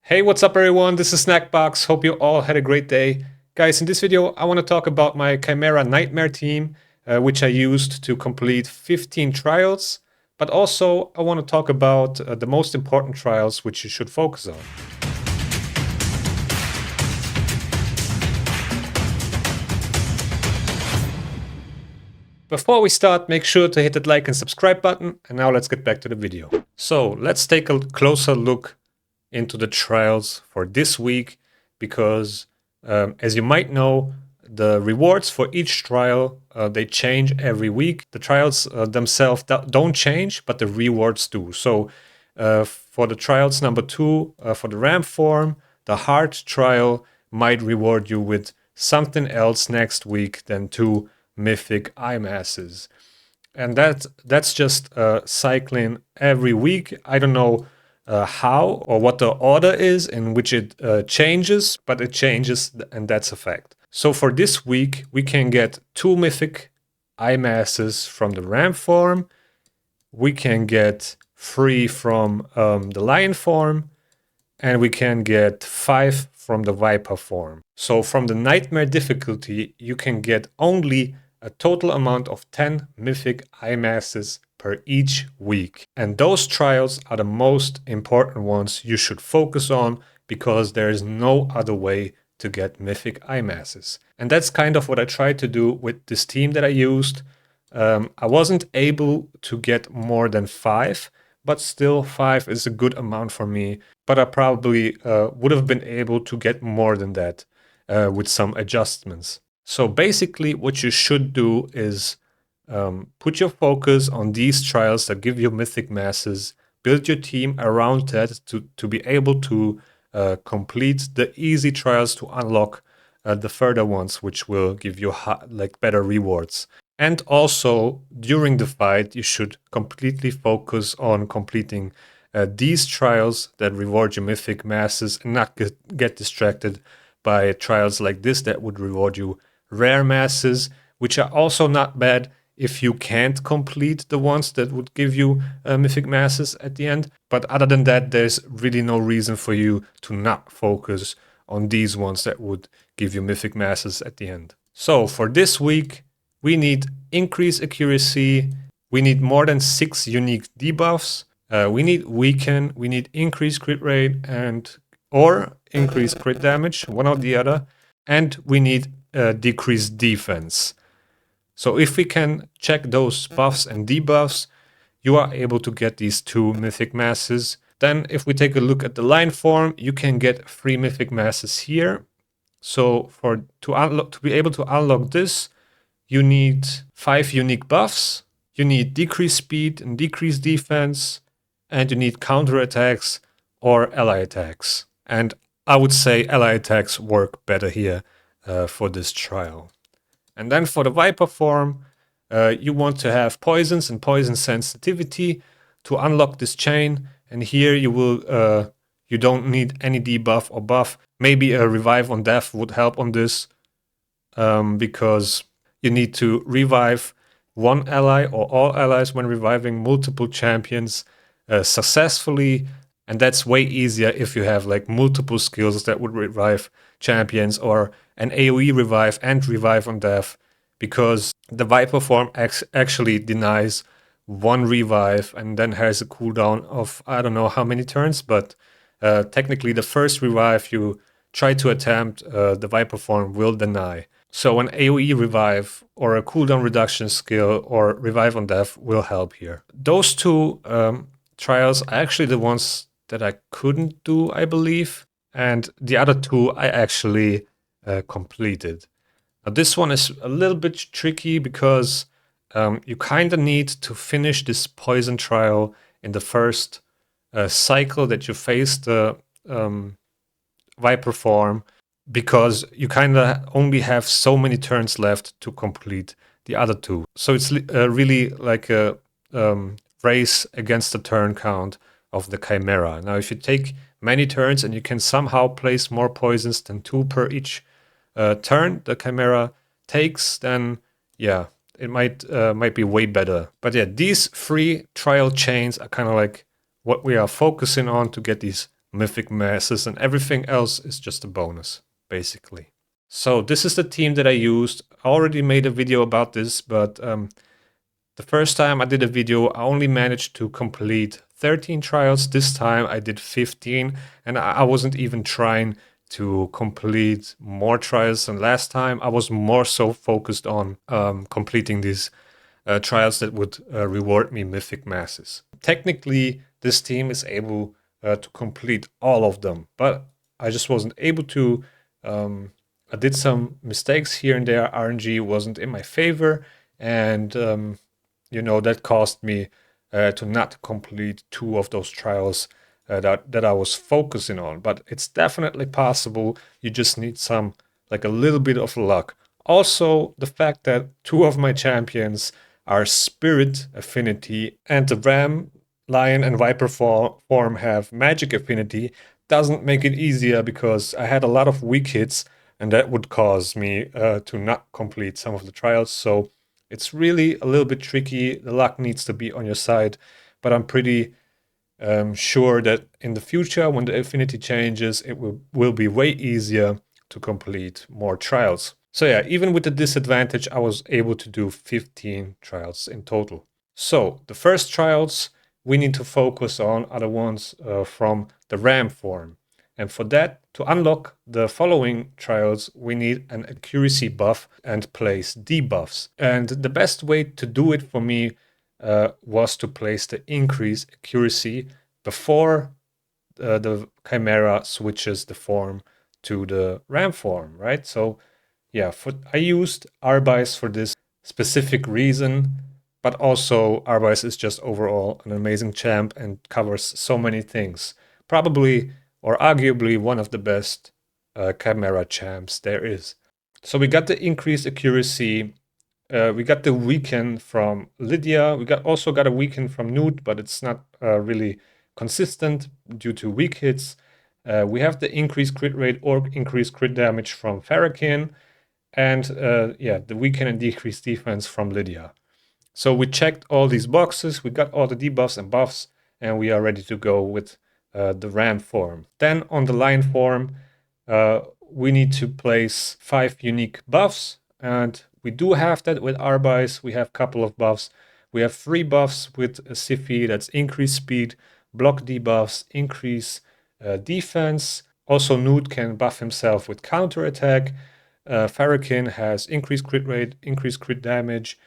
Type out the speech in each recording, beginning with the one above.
Hey, what's up everyone? This is SnackBox. Hope you all had a great day. Guys, in this video, I want to talk about my Chimera Nightmare team, which I used to complete 15 trials. But also, I want to talk about the most important trials which you should focus on. Before we start, make sure to hit that like and subscribe button. And now let's get back to the video. So let's take a closer look into the trials for this week, because as you might know, the rewards for each trial, they change every week. The trials themselves don't change, but the rewards do. So for the trials number 2, for the ramp form, the hard trial might reward you with something else next week than 2 mythic eye masses. And that's just cycling every week. I don't know how or what the order is in which it changes, but it changes, and that's a fact. So for this week, we can get 2 mythic eye masses from the ram form. We can get 3 from the lion form, and we can get 5 from the viper form. So from the nightmare difficulty, you can get only a total amount of 10 mythic eye masses per each week. And those trials are the most important ones you should focus on, because there is no other way to get mythic eye masses. And that's kind of what I tried to do with this team that I used. I wasn't able to get more than 5, but still 5 is a good amount for me. But I probably would have been able to get more than that with some adjustments. So basically what you should do is put your focus on these trials that give you mythic masses, build your team around that to be able to complete the easy trials to unlock the further ones, which will give you better rewards. And also during the fight, you should completely focus on completing these trials that reward you mythic masses, and not get distracted by trials like this that would reward you rare masses, which are also not bad if you can't complete the ones that would give you mythic masses at the end. But other than that, there's really no reason for you to not focus on these ones that would give you mythic masses at the end. So for this week, we need increased accuracy, we need more than 6 unique debuffs, we need weaken, we need increased crit rate or increased crit damage, one or the other, and we need decreased defense. So if we can check those buffs and debuffs, you are able to get these 2 mythic masses. Then if we take a look at the line form, you can get 3 mythic masses here. So to be able to unlock this, you need 5 unique buffs, you need decreased speed and decreased defense, and you need counter attacks or ally attacks. And I would say ally attacks work better here for this trial. And then for the viper form, you want to have poisons and poison sensitivity to unlock this chain. And here you don't need any debuff or buff. Maybe a revive on death would help on this, because you need to revive one ally or all allies when reviving multiple champions successfully. And that's way easier if you have like multiple skills that would revive champions, or an AoE revive and revive on death, because the viper form actually denies 1 revive and then has a cooldown of I don't know how many turns, but technically the first revive you try to attempt, the viper form will deny. So an AoE revive or a cooldown reduction skill or revive on death will help here. Those 2 trials are actually the ones that I couldn't do, I believe, and the other 2 I actually completed. Now this one is a little bit tricky, because you kind of need to finish this poison trial in the first cycle that you face the viper form, because you kind of only have so many turns left to complete the other 2. So it's really like a race against the turn count of the Chimera. Now if you take many turns and you can somehow place more poisons than 2 per each turn the Chimera takes, then yeah, it might be way better. But yeah, these 3 trial chains are kind of like what we are focusing on to get these mythic masses, and everything else is just a bonus, basically. So this is the team that I used. I already made a video about this, but the first time I did a video, I only managed to complete 13 trials. This time I did 15, and I wasn't even trying to complete more trials than last time. I was more so focused on completing these trials that would reward me mythic masses. Technically, this team is able to complete all of them, but I just wasn't able to. I did some mistakes here and there. RNG wasn't in my favor, and that caused me to not complete 2 of those trials that I was focusing on. But it's definitely possible. You just need a little bit of luck. Also, the fact that 2 of my champions are Spirit Affinity and the Ram, Lion, and Viper form have Magic Affinity doesn't make it easier, because I had a lot of weak hits, and that would cause me to not complete some of the trials. So it's really a little bit tricky. The luck needs to be on your side, but I'm pretty sure that in the future, when the affinity changes, it will be way easier to complete more trials. So yeah, even with the disadvantage, I was able to do 15 trials in total. So the first trials we need to focus on are the ones from the Ram form. And for that, to unlock the following trials, we need an accuracy buff and place debuffs. And the best way to do it for me was to place the increase accuracy before the Chimera switches the form to the Ram form, right? So yeah, I used Arbais for this specific reason, but also Arbais is just overall an amazing champ and covers so many things. Probably or arguably one of the best Chimera champs there is. So we got the increased accuracy. We got the weaken from Lydia. We also got a weaken from Gnut, but it's not really consistent due to weak hits. We have the increased crit rate or increased crit damage from Fahrakin, and the weaken and decreased defense from Lydia. So we checked all these boxes, we got all the debuffs and buffs, and we are ready to go with the Ram form. Then on the Lion form, we need to place 5 unique buffs, and we do have that with Arbais. We have a couple of buffs. We have 3 buffs with Siphi, that's increase speed, block debuffs, increase defense. Also, Gnut can buff himself with counter attack. Fahrakin has increased crit rate, increased crit damage,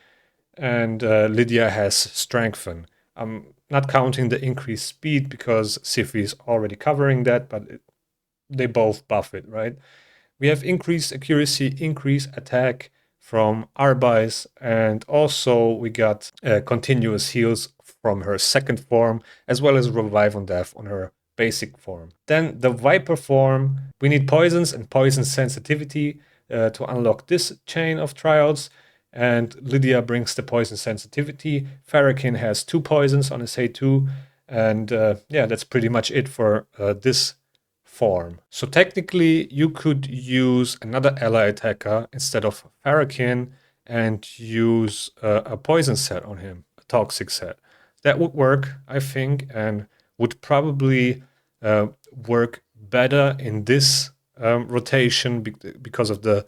and Lydia has strengthen. I'm not counting the increased speed because Siphi is already covering that, but they both buff it, right? We have increased accuracy, increased attack from Arbais, and also we got continuous heals from her second form, as well as revive on death on her basic form. Then the Viper form, we need poisons and poison sensitivity to unlock this chain of trials. And Lydia brings the poison sensitivity. Fahrakin has 2 poisons on his A2. And that's pretty much it for this form. So technically, you could use another ally attacker instead of Fahrakin and use a poison set on him, a toxic set. That would work, I think, and would probably work better in this rotation because of the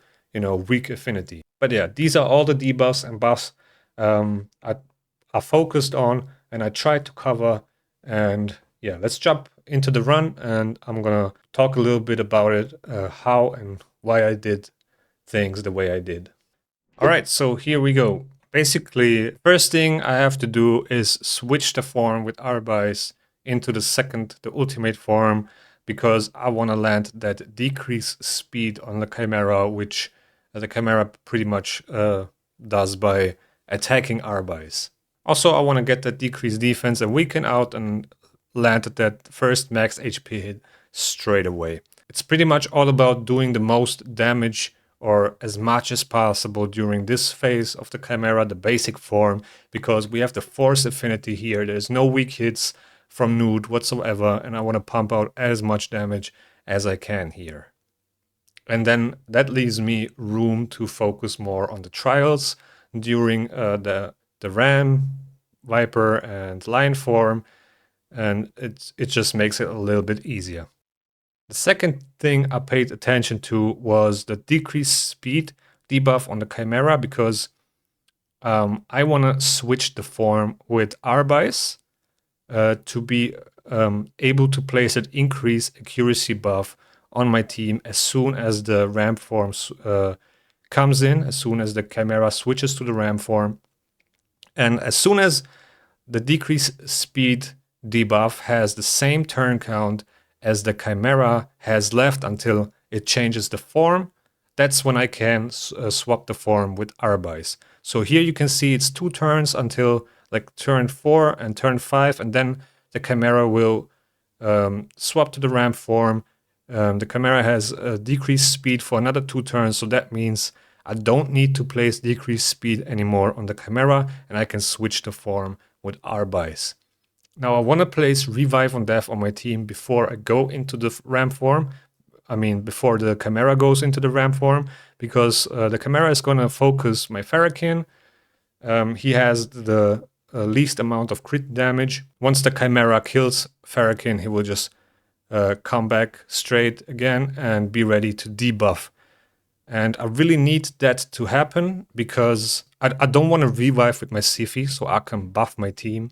weak affinity. But yeah, these are all the debuffs and buffs I focused on and I tried to cover. And yeah, let's jump into the run, and I'm gonna talk a little bit about it, how and why I did things the way I did. All right, so here we go. Basically, first thing I have to do is switch the form with Arbais into the ultimate form, because I want to land that decrease speed on the Chimera, which the Chimera pretty much does by attacking Arbais. Also, I want to get that decreased defense and weaken out and land that first max HP hit straight away. It's pretty much all about doing the most damage or as much as possible during this phase of the Chimera, the basic form, because we have the force affinity here. There's no weak hits from Gnut whatsoever, and I want to pump out as much damage as I can here. And then that leaves me room to focus more on the trials during the Ram, Viper, and Lion form. and it just makes it a little bit easier. The second thing I paid attention to was the decreased speed debuff on the Chimera, because I want to switch the form with Arbais to be able to place an increased accuracy buff on my team as soon as the ramp form comes in, as soon as the Chimera switches to the ramp form. And as soon as the decreased speed debuff has the same turn count as the Chimera has left until it changes the form, that's when I can swap the form with Arbais. So here you can see it's 2 turns until like turn 4 and turn 5, and then the Chimera will swap to the ramp form. The Chimera has decreased speed for another 2 turns, so that means I don't need to place decreased speed anymore on the Chimera, and I can switch the form with Arbais. Now I want to place Revive on Death on my team before I go into the ramp form. I mean, before the Chimera goes into the ramp form, because the Chimera is going to focus my Fahrakin. He has the least amount of crit damage. Once the Chimera kills Fahrakin, he will just come back straight again and be ready to debuff. And I really need that to happen because I don't want to revive with my Siphi, so I can buff my team.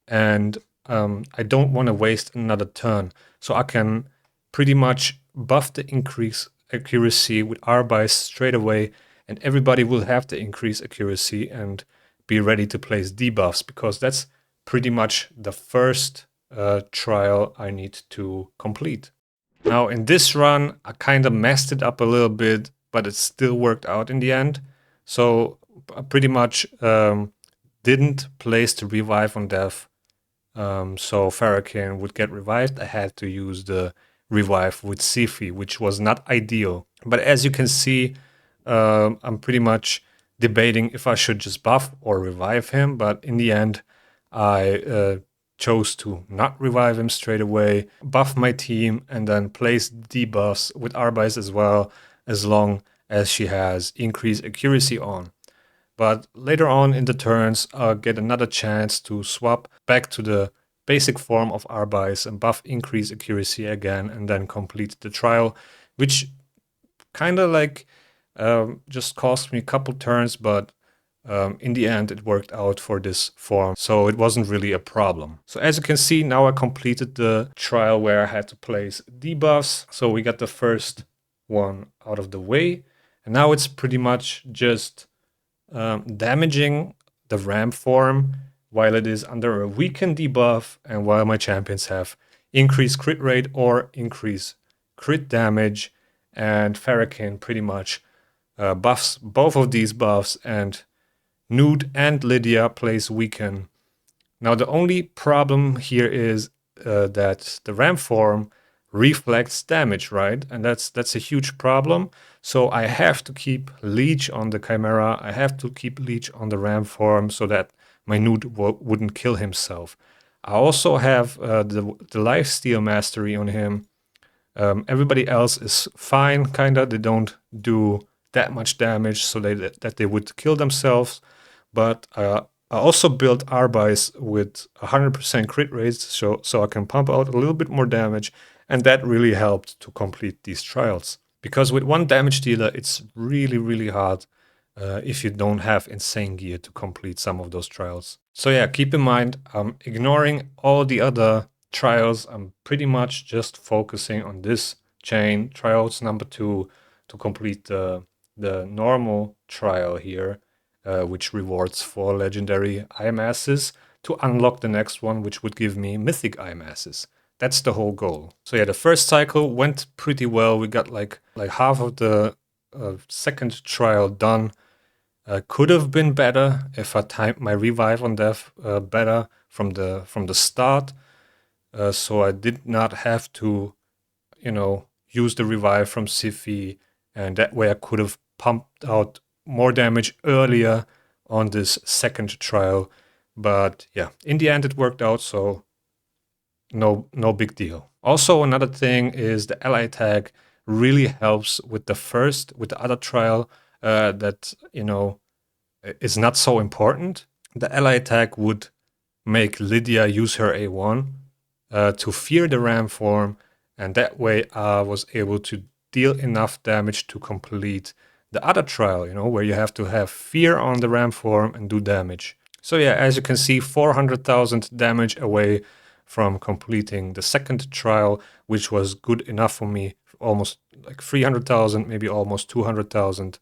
And I don't want to waste another turn, so I can pretty much buff the increase accuracy with Arbais straight away, and everybody will have the increased accuracy and be ready to place debuffs, because that's pretty much the first trial I need to complete. Now in this run, I kind of messed it up a little bit, but it still worked out in the end. So I pretty much didn't place the Revive on Death. So Fahrakin would get revived. I had to use the revive with Siphi, which was not ideal. But as you can see, I'm pretty much debating if I should just buff or revive him. But in the end, I chose to not revive him straight away, buff my team, and then place debuffs with Arbais as well, as long as she has increased accuracy on. But later on in the turns, I'll get another chance to swap back to the basic form of Arbais and buff increase accuracy again, and then complete the trial, which kind of like just cost me a couple turns, but in the end it worked out for this form, so it wasn't really a problem. So as you can see, now I completed the trial where I had to place debuffs. So we got the first one out of the way, and now it's pretty much just damaging the ramp form while it is under a weaken debuff, and while my champions have increased crit rate or increased crit damage. And Fahrakin pretty much buffs both of these buffs, and Gnut and Lydia plays weaken. Now the only problem here is that the ramp form reflects damage, right? And that's a huge problem. So I have to keep leech on the Chimera. I have to keep leech on the ramp form so that my Gnut wouldn't kill himself. I also have the lifesteal mastery on him. Everybody else is fine, kinda. They don't do that much damage so that they would kill themselves. But I also built Arbais with 100% crit rates, so I can pump out a little bit more damage, and that really helped to complete these trials. Because with one damage dealer, it's really, really hard if you don't have insane gear to complete some of those trials. So yeah, keep in mind, I'm ignoring all the other trials. I'm pretty much just focusing on this chain, trials number 2, to complete the normal trial here, which rewards 4 legendary eye masses to unlock the next one, which would give me mythic eye masses. That's the whole goal. So yeah, the first cycle went pretty well. We got like half of the second trial done. Could have been better if I timed my revive on death better from the start. So I did not have to, use the revive from Siphi, and that way I could have pumped out more damage earlier on this second trial. But yeah, in the end it worked out, so no big deal. Also, another thing is the ally tag really helps with the other trial that, is not so important. The ally tag would make Lydia use her A1, to fear the ram form, and that way I was able to deal enough damage to complete the other trial, you know, where you have to have fear on the ram form and do damage. So yeah, as you can see, 400,000 damage away from completing the second trial, which was good enough for me, almost like 300,000, maybe almost 200,000.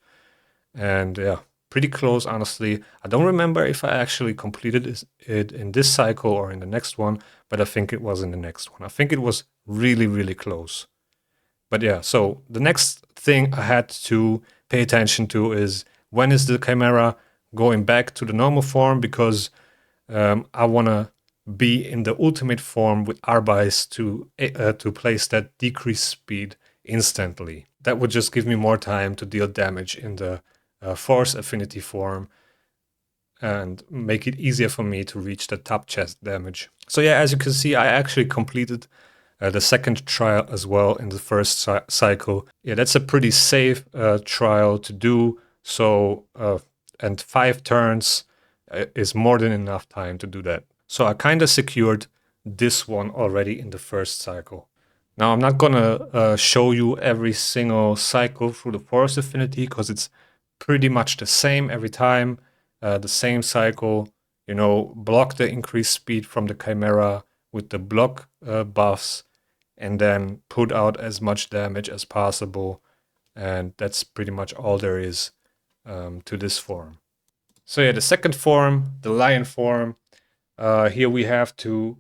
And yeah, pretty close, honestly. I don't remember if I actually completed it in this cycle or in the next one, but I think it was in the next one. I think it was really, really close. But yeah, so the next thing I had to pay attention to is when is the Chimera going back to the normal form, because I want to be in the ultimate form with Arbais to place that decreased speed instantly. That would just give me more time to deal damage in the force affinity form and make it easier for me to reach the top chest damage. So yeah, as you can see, I actually completed the second trial as well in the first cycle. Yeah, that's a pretty safe trial to do. So, and 5 turns is more than enough time to do that. So I kind of secured this one already in the first cycle. Now I'm not gonna show you every single cycle through the force affinity because it's pretty much the same every time. The same cycle, you know, block the increased speed from the Chimera with the block buffs, and then put out as much damage as possible. And that's pretty much all there is to this form. So yeah, the second form, the lion form, here we have to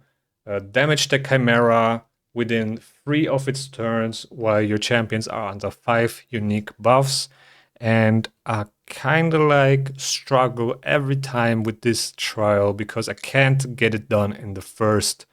damage the Chimera within 3 of its turns while your champions are under 5 unique buffs. And I kind of like struggle every time with this trial because I can't get it done in the first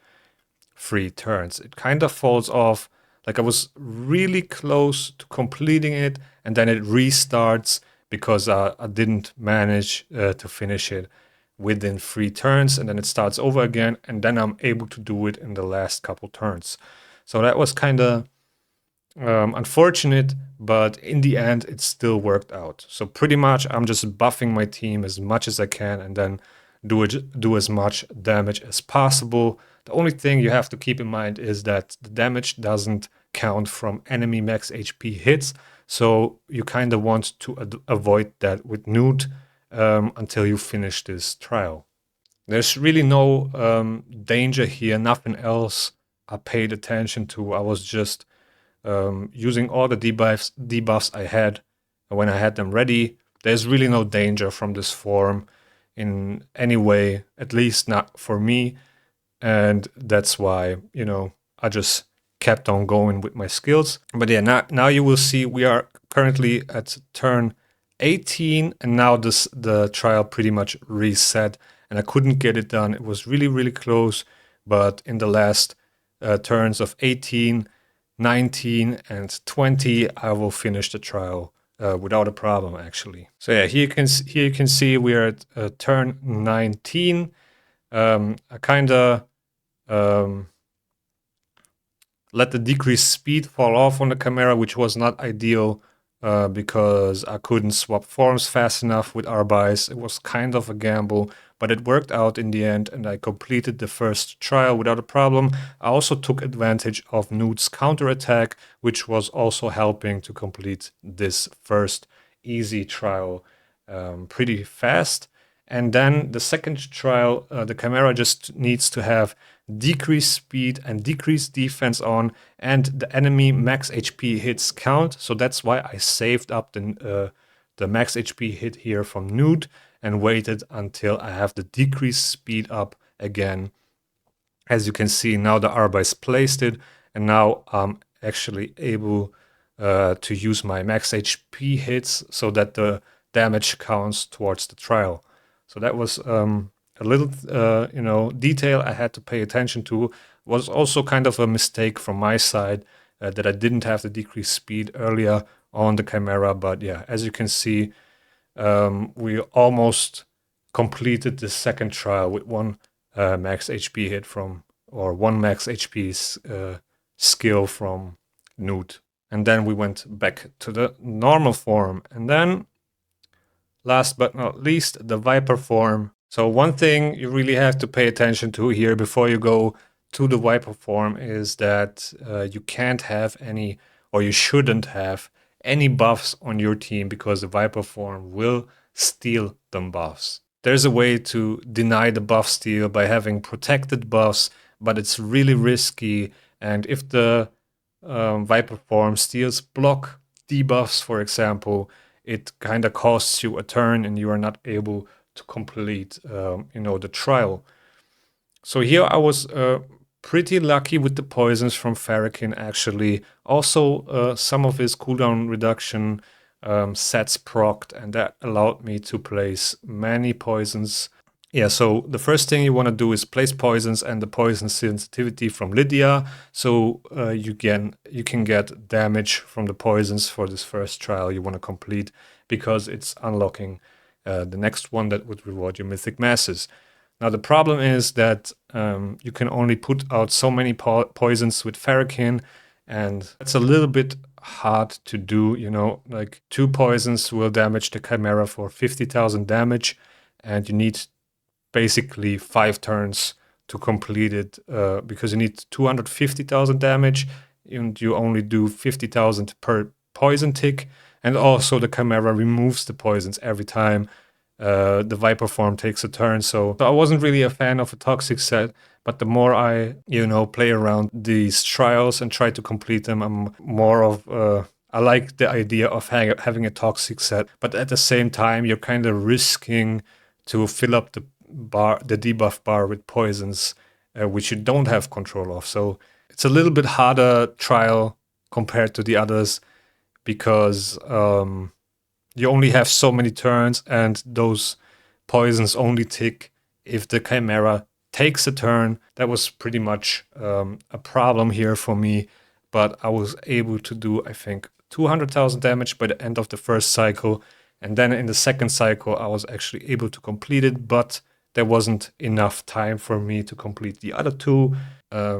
3 turns. It kind of falls off. Like I was really close to completing it, and then it restarts because I didn't manage to finish it within 3 turns, and then it starts over again, and then I'm able to do it in the last couple turns. So that was kind of unfortunate, but in the end it still worked out. So pretty much I'm just buffing my team as much as I can and then do as much damage as possible. The only thing you have to keep in mind is that the damage doesn't count from enemy max HP hits, so you kind of want to avoid that with Gnut until you finish this trial. There's really no danger here, nothing else I paid attention to. I was just using all the debuffs I had when I had them ready. There's really no danger from this form in any way, at least not for me. And that's why, you know, I just kept on going with my skills. But yeah, now you will see we are currently at turn 18, and now the trial pretty much reset, and I couldn't get it done. It was really, really close, but in the last turns of 18, 19, and 20, I will finish the trial without a problem, actually. So yeah, here you can see we are at turn 19. I kind of let the decreased speed fall off on the Chimera, which was not ideal because I couldn't swap forms fast enough with Arbais. It was kind of a gamble, but it worked out in the end, and I completed the first trial without a problem. I also took advantage of Gnut's counterattack, which was also helping to complete this first easy trial pretty fast. And then the second trial, the Chimera just needs to have decreased speed and decreased defense on, and the enemy max HP hits count. So that's why I saved up the max HP hit here from Gnut and waited until I have the decreased speed up again. As you can see, now the Arbais placed it, and now I'm actually able to use my max HP hits so that the damage counts towards the trial. So that was a little, detail I had to pay attention to. It was also kind of a mistake from my side that I didn't have the decreased speed earlier on the Chimera. But yeah, as you can see, we almost completed the second trial with one max HP hit from, or one max HP skill from Gnut. And then we went back to the normal form. And then, last but not least, the Viper form. So one thing you really have to pay attention to here before you go to the Viper form is that you can't have any, or you shouldn't have any buffs on your team, because the Viper form will steal them buffs. There's a way to deny the buff steal by having protected buffs, but it's really risky. And if the Viper form steals block debuffs, for example, it kind of costs you a turn and you are not able to complete, the trial. So here I was pretty lucky with the poisons from Fahrakin, actually. Also, some of his cooldown reduction sets procced, and that allowed me to place many poisons. Yeah, so the first thing you want to do is place poisons and the poison sensitivity from Lydia, so you can get damage from the poisons for this first trial you want to complete, because it's unlocking the next one that would reward your mythic masses. Now the problem is that you can only put out so many poisons with Fahrakin, and it's a little bit hard to do, like 2 poisons will damage the Chimera for 50,000 damage, and you need basically 5 turns to complete it, because you need 250,000 damage, and you only do 50,000 per poison tick, and also the Chimera removes the poisons every time the Viper form takes a turn. So I wasn't really a fan of a toxic set, but the more I, play around these trials and try to complete them, I'm more of I like the idea of having a toxic set, but at the same time, you're kind of risking to fill up the debuff bar with poisons, which you don't have control of. So it's a little bit harder trial compared to the others, because you only have so many turns, and those poisons only tick if the Chimera takes a turn. That was pretty much a problem here for me, but I was able to do, I think, 200,000 damage by the end of the first cycle, and then in the second cycle I was actually able to complete it, but there wasn't enough time for me to complete the other 2,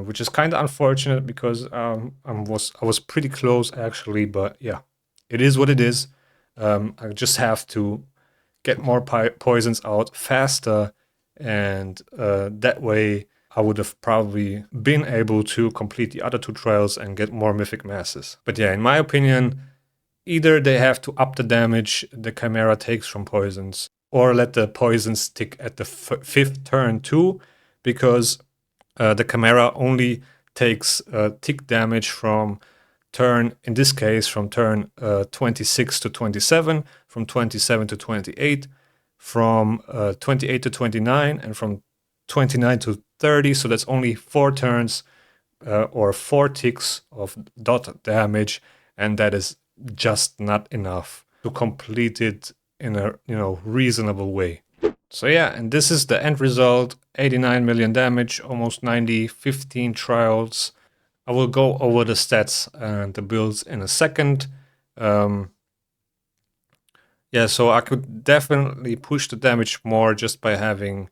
which is kind of unfortunate, because I was pretty close actually, but yeah, it is what it is. I just have to get more poisons out faster, and that way I would have probably been able to complete the other 2 trials and get more mythic masses. But yeah, in my opinion, either they have to up the damage the Chimera takes from poisons, or let the poisons tick at the 5th turn too, because the Chimera only takes tick damage from turn, in this case, from turn 26 to 27, from 27 to 28, from 28 to 29, and from 29 to 30. So that's only 4 turns or 4 ticks of dot damage, and that is just not enough to complete it in a reasonable way. So yeah, and this is the end result: 89 million damage, almost 90, 15 trials. I will go over the stats and the builds in a second. Yeah, so I could definitely push the damage more just by having,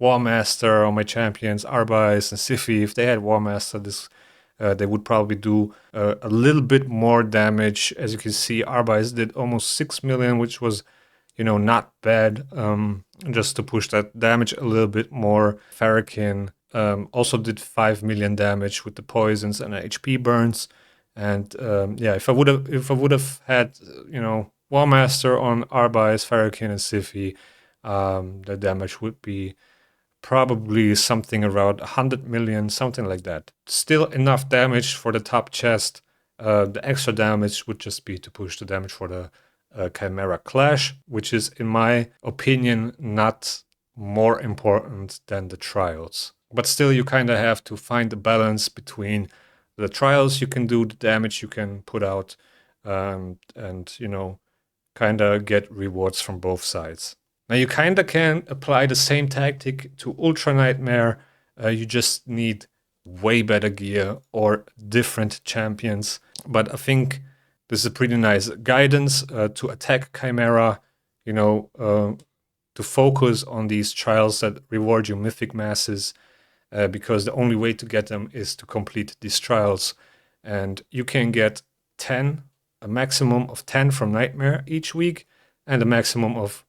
War Master on my champions, Arbais and Siphi. If they had War Master, they would probably do a little bit more damage. As you can see, Arbais did almost 6 million, which was, not bad. Just to push that damage a little bit more. Fahrakin also did 5 million damage with the poisons and HP burns. And yeah, if I would have had, War Master on Arbais, Fahrakin, and Siphi, the damage would be probably something around 100 million, something like that. Still enough damage for the top chest. The extra damage would just be to push the damage for the Chimera Clash, which is, in my opinion, not more important than the trials. But still, you kind of have to find the balance between the trials you can do, the damage you can put out, and, kind of get rewards from both sides. Now, you kind of can apply the same tactic to Ultra Nightmare. You just need way better gear or different champions. But I think this is a pretty nice guidance to attack Chimera, to focus on these trials that reward you mythic masses, because the only way to get them is to complete these trials. And you can get 10, a maximum of 10 from Nightmare each week, and a maximum of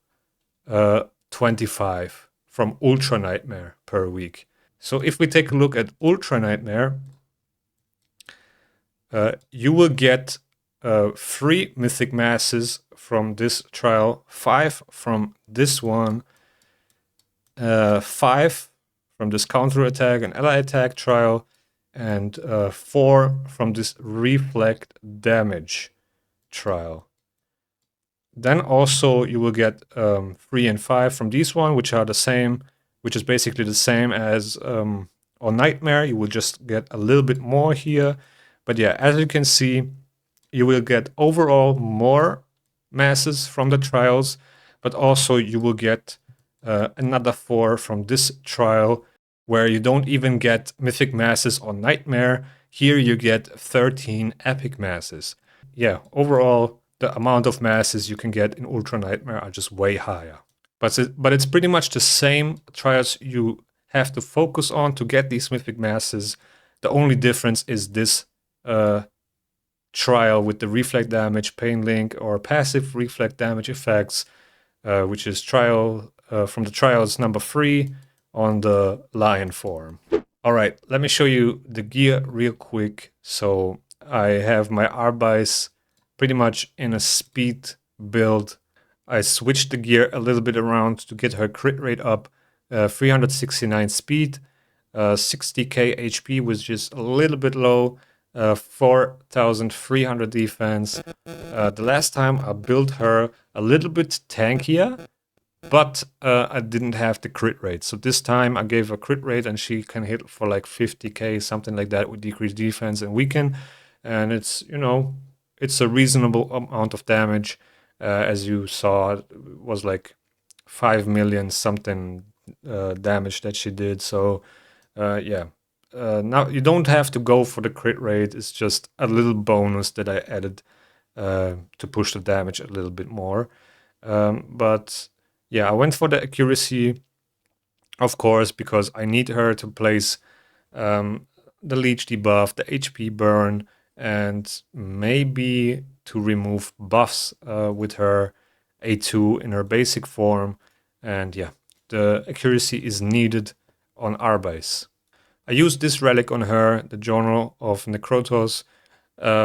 25 from Ultra Nightmare per week. So if we take a look at Ultra Nightmare, you will get 3 mythic masses from this trial, 5 from this one, 5 from this counter attack and ally attack trial, and 4 from this reflect damage trial. Then also you will get 3 and 5 from these one, which are the same, which is basically the same as on Nightmare. You will just get a little bit more here. But yeah, as you can see, you will get overall more masses from the trials, but also you will get another 4 from this trial, where you don't even get mythic masses on Nightmare. Here you get 13 epic masses. Yeah, overall, the amount of masses you can get in Ultra Nightmare are just way higher. But it's pretty much the same trials you have to focus on to get these mythic masses. The only difference is this trial with the reflect damage, pain link, or passive reflect damage effects, which is trial from the trials number 3 on the lion form. All right, let me show you the gear real quick. So I have my Arbais pretty much in a speed build. I switched the gear a little bit around to get her crit rate up, 369 speed, 60k HP, which is a little bit low, 4,300 defense. The last time I built her a little bit tankier, but I didn't have the crit rate. So this time I gave her crit rate and she can hit for like 50k, something like that, with decreased defense and weaken. And it's, you know, it's a reasonable amount of damage. As you saw, it was like 5 million something damage that she did. So yeah. Now you don't have to go for the crit rate. It's just a little bonus that I added to push the damage a little bit more. But yeah, I went for the accuracy, of course, because I need her to place the leech debuff, the HP burn, and maybe to remove buffs with her A2 in her basic form. And yeah, the accuracy is needed on Arbais. I used this relic on her, the Journal of Necrotos,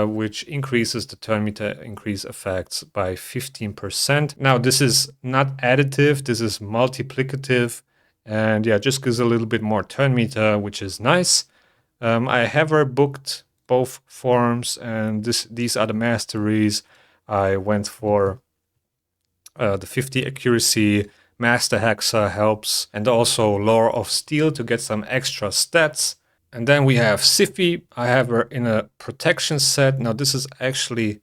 which increases the turn meter increase effects by 15%. Now, this is not additive, this is multiplicative, and yeah, just gives a little bit more turn meter, which is nice. I have her booked both forms, and these are the masteries. I went for the 50 accuracy. Master Hexa helps, and also Lore of Steel to get some extra stats. And then we have Siphi. I have her in a protection set. Now this is actually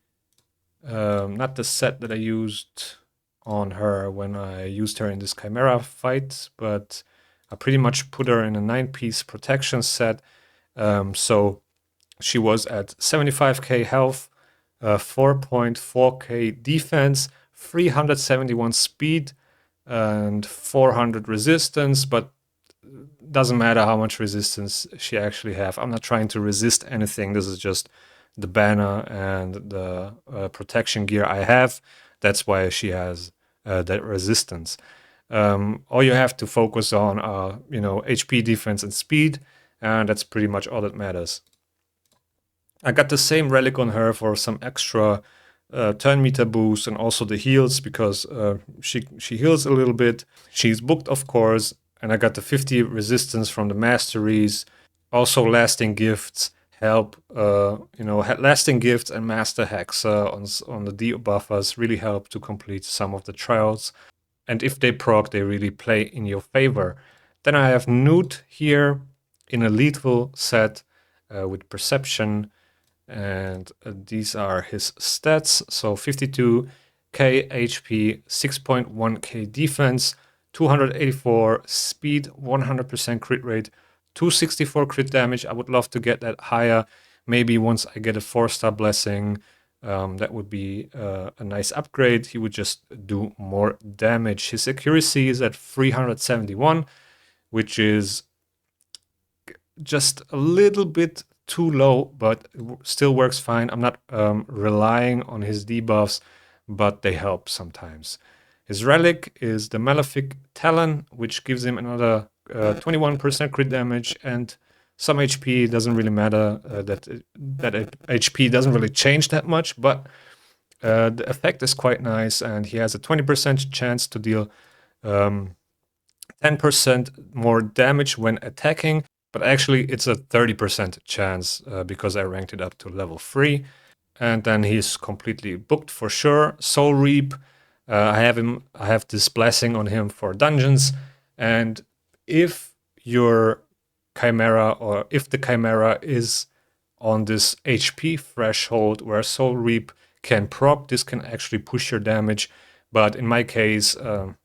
not the set that I used on her when I used her in this Chimera fight, but I pretty much put her in a 9-piece protection set. So she was at 75k health, 4.4k defense, 371 speed, and 400 resistance, but doesn't matter how much resistance she actually have. I'm not trying to resist anything. This is just the banner and the protection gear I have. That's why she has that resistance. All you have to focus on are, you know, HP, defense, and speed, and that's pretty much all that matters. I got the same relic on her for some extra turn meter boost and also the heals, because she heals a little bit. She's booked, of course, and I got the 50 resistance from the masteries. Also, lasting gifts help. You know, lasting gifts and master hexa on the debuffers really help to complete some of the trials. And if they proc, they really play in your favor. Then I have Gnut here in a lethal set with perception. And these are his stats. So 52k HP, 6.1k defense, 284 speed, 100% crit rate, 264 crit damage. I would love to get that higher. Maybe once I get a 4-star blessing, that would be a nice upgrade. He would just do more damage. His accuracy is at 371, which is just a little bit too low, but it still works fine. I'm not relying on his debuffs, but they help sometimes. His relic is the Malefic Talon, which gives him another 21% crit damage and some HP. Doesn't really matter. That HP doesn't really change that much, but the effect is quite nice, and he has a 20% chance to deal 10% more damage when attacking, but actually it's a 30% chance because I ranked it up to level 3. And then he's completely booked for sure. Soul Reap, I have this blessing on him for dungeons, and if your Chimera, or if the Chimera is on this HP threshold where Soul Reap can proc, this can actually push your damage. But in my case, the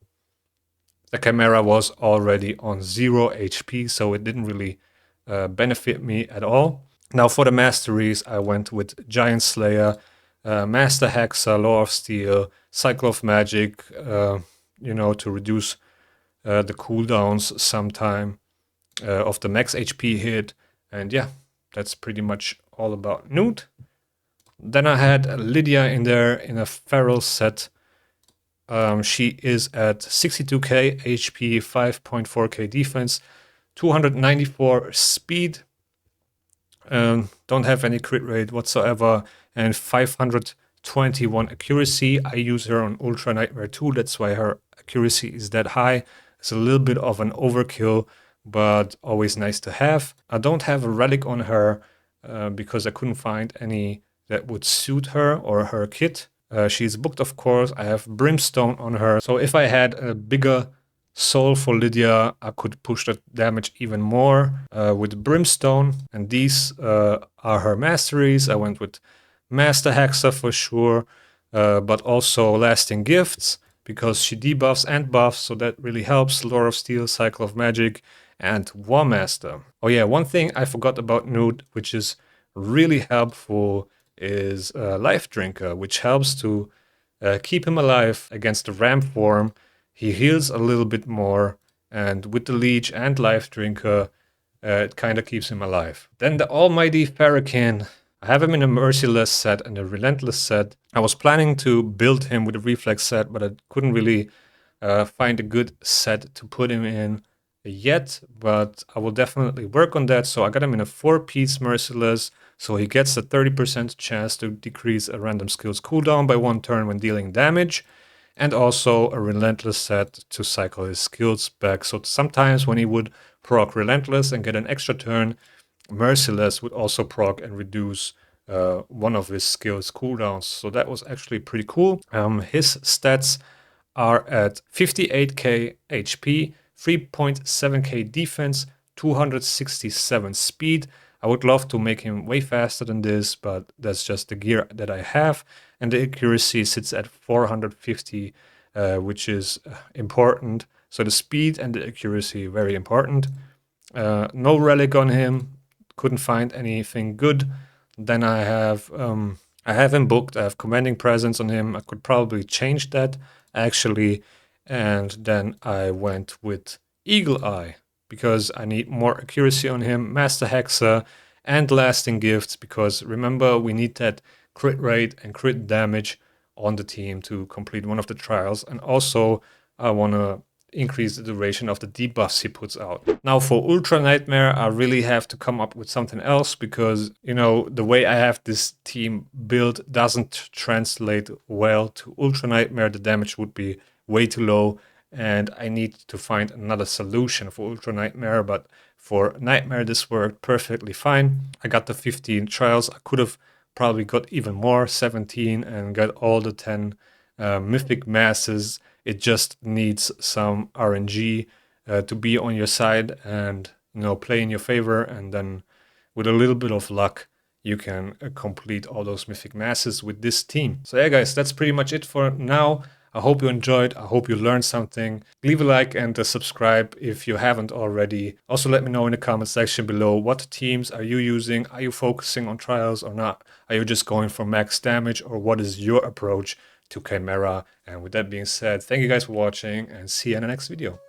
Chimera was already on 0 HP, so it didn't really benefit me at all. Now for the masteries, I went with Giant Slayer, Master Hexa, Law of Steel, Cycle of Magic, you know, to reduce the cooldowns sometime of the max HP hit. And yeah, that's pretty much all about Gnut. Then I had Lydia in there in a feral set. She is at 62k HP, 5.4k defense, 294 speed, don't have any crit rate whatsoever, and 521 accuracy. I use her on Ultra Nightmare too, that's why her accuracy is that high. It's a little bit of an overkill, but always nice to have. I don't have a relic on her because I couldn't find any that would suit her or her kit. She's booked, of course. I have Brimstone on her, so if I had a bigger soul for Lydia, I could push the damage even more with Brimstone. And these are her masteries. I went with Master Hexa for sure, but also Lasting Gifts, because she debuffs and buffs, so that really helps. Lore of Steel, Cycle of Magic, and War Master. Oh yeah, one thing I forgot about Gnut, which is really helpful, is Life Drinker, which helps to keep him alive against the ramp form. He heals a little bit more, and with the Leech and Life Drinker, it kind of keeps him alive. Then the almighty Fahrakin. I have him in a Merciless set and a Relentless set. I was planning to build him with a Reflex set, but I couldn't really find a good set to put him in yet, but I will definitely work on that. So I got him in a 4-piece Merciless, so he gets a 30% chance to decrease a random skill's cooldown by 1 turn when dealing damage, and also a Relentless set to cycle his skills back. So sometimes when he would proc Relentless and get an extra turn, Merciless would also proc and reduce one of his skills cooldowns. So that was actually pretty cool. His stats are at 58k HP, 3.7k defense, 267 speed. I would love to make him way faster than this, but that's just the gear that I have. And the accuracy sits at 450, which is important. So the speed and the accuracy, very important. No relic on him, couldn't find anything good. Then I have him booked. I have Commanding Presence on him. I could probably change that actually. And then I went with Eagle Eye because I need more accuracy on him, Master Hexa, and Lasting Gifts, because remember, we need that crit rate and crit damage on the team to complete one of the trials. And also I want to increase the duration of the debuffs he puts out. Now for Ultra Nightmare, I really have to come up with something else, because, you know, the way I have this team built doesn't translate well to Ultra Nightmare. The damage would be way too low, and I need to find another solution for Ultra Nightmare, but for Nightmare this worked perfectly fine. I got the 15 trials. I could have probably got even more, 17, and got all the 10 mythic masses. It just needs some RNG to be on your side and, you know, play in your favor, and then with a little bit of luck you can complete all those mythic masses with this team. So yeah guys, that's pretty much it for now. I hope you enjoyed. I hope you learned something. Leave a like and subscribe if you haven't already. Also let me know in the comment section below, what teams are you using? Are you focusing on trials or not? Are you just going for max damage, or what is your approach to Chimera? And with that being said, thank you guys for watching, and see you in the next video.